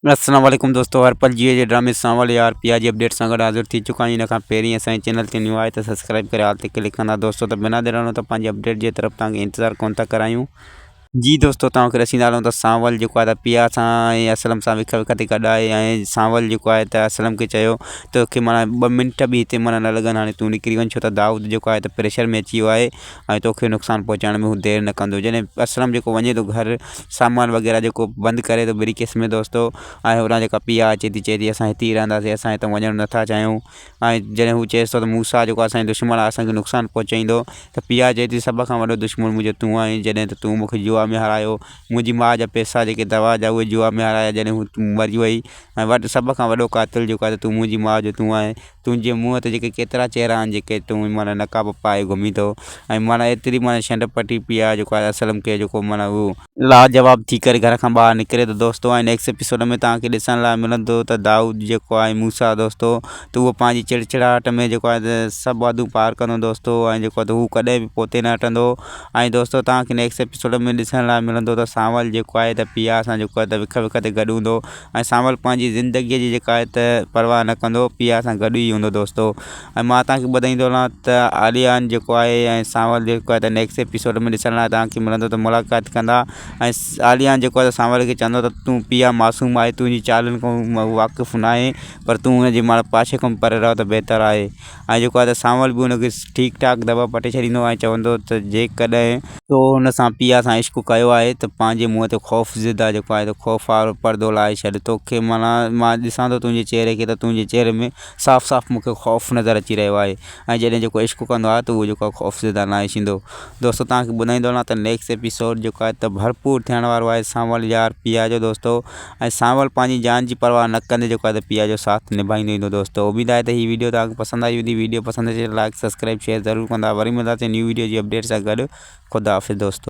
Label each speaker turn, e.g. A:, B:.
A: अस्सलाम वालेकुम दोस्तों, हर पल जिए जे ड्रामे सांवल यार पियाजी अपडेट सां गॾु हाज़िर थी चुका आहियूं। इन खां पहिरीं असांजे चैनल ते न्यू आहे त सब्सक्राइब करे हाल ते क्लिक कंदा दोस्तों। त बिना देर त पंहिंजी अपडेट जे तरफ़ तव्हांखे इंतज़ारु कोन था करायूं। जी दोस्तों, तव्हांखे ॾसी था हलूं त सांवल जेको आहे त पिया सां ऐं असलम सां विख विख ते गॾाए ऐं सांवल जेको आहे त असलम खे चयो त तोखे माना 2 मिंट बि हिते माना न लॻनि, हाणे तूं निकिरी वञ छो त दाऊद जेको आहे त प्रेशर में अची वियो आहे ऐं तोखे नुक़सानु पहुचाइण में हू देरि न कंदो। जॾहिं असलम जेको वञे थो घर सामान वग़ैरह जेको बंदि करे थो ब्रीकेस में दोस्तों, ऐं होॾां जेका पिया अचे थी, चए थी असां हिते ई रहंदासीं, असां हितां वञणु नथा चाहियूं। ऐं जॾहिं हू चएसि थो त मूसा जेको असांजो दुश्मन आहे, असांखे नुक़सानु पहुचाईंदो, त पिया चए थी सभ खां वॾो दुश्मन मुंहिंजो तूं आहीं। जॾहिं त तूं मूंखे जुआ में हारायो, मुंहिंजी माउ जा पैसा जेके दवा जा उहे जुआ में हाराया, जॾहिं हू मरी वई, ऐं सभ खां वॾो क़ातिल जेको आहे त तूं मुंहिंजी माउ जो तूं आहे। तुंहिंजे मुंहं ते जेके केतिरा चहिरा आहिनि जेके तूं माना नक़ाब पाए घुमी थो, ऐं माना एतिरी माना छंड पटी पिया जेको आहे असलम खे जेको माना उहो लाजवाब थी करे घर खां ॿाहिरि निकिरे थो दोस्तों। ऐं नेक्स्ट एपिसोड में तव्हांखे ॾिसण लाइ मिलंदो त दाऊद जेको आहे मूसा दोस्तों, त उहो पंहिंजी चिड़चिड़ाहट में जेको आहे त सभु वादूं पार कंदो दोस्तों, ऐं जेको आहे त हू कॾहिं बि पोते न हटंदो। ऐं दोस्तों तव्हांखे नेक्स्ट एपिसोड में ॾिसण लाइ मिलंदो त सांवल जेको आहे त पिया सां जेको आहे त विख विख ते गॾु हूंदो, ऐं सांवल पंहिंजी ज़िंदगीअ जी जेका आहे त परवाह न कंदो, पिया सां गॾु ई हूंदो दोस्तों। ऐं मां तव्हांखे ॿुधाईंदो हलां त आलियान जेको आहे ऐं सांवल जेको आहे त नेक्स्ट एपिसोड में ॾिसण लाइ तव्हांखे मिलंदो त मुलाक़ात कंदा। ऐं आलियान जेको आहे त सांवल खे चवंदो त तूं पिया मासूम आहे, तुंहिंजी चालुनि खां वाक़ुफ़ु न आहे, पर तूं हुनजे माना पाछे खां परे रहो त बहितरु आहे। ऐं जेको आहे त सांवल बि हुनखे ठीकु ठाकु दॿा पटे छॾींदो ऐं चवंदो त जेकॾहिं तो हुन सां पिया सां इश्क़ कयो आहे त पंहिंजे मुंहं ते ख़ौफ़ ज़िदा जेको आहे त ख़ौफ़ वारो परदो लाहे छॾ। तोखे माना मां ॾिसां थो तुंहिंजे चहिरे खे, त तुंहिंजे चहिरे में साफ़ साफ़ मूंखे ख़ौफ़ नज़र अची रहियो आहे। ऐं जॾहिं जेको इश्क़ कंदो आहे त उहो जेको आहे ख़ौफ़ ज़िदा लाहे छॾींदो दोस्तों। तव्हांखे ॿुधाईंदो हलां त नेक्स्ट एपिसोड जेको आहे त भरपूर थियण वारो आहे सांवल यार पिया जो दोस्तों। ऐं सांवल पंहिंजी जान जी परवाह न कंदे जेको आहे त पिया जो साथ निभाईंदो ईंदो दोस्तों। उमेद आहे त हीअ वीडियो तव्हांखे पसंदि आई हूंदी। वीडियो पसंदि अचे लाइक सब्सक्राइब शेयर ज़रूरु कंदा। वरी मिलंदासीं न्यू वीडियो जी अपडेट सां गॾु। ख़ुदा हाफ़िज़ दोस्तों।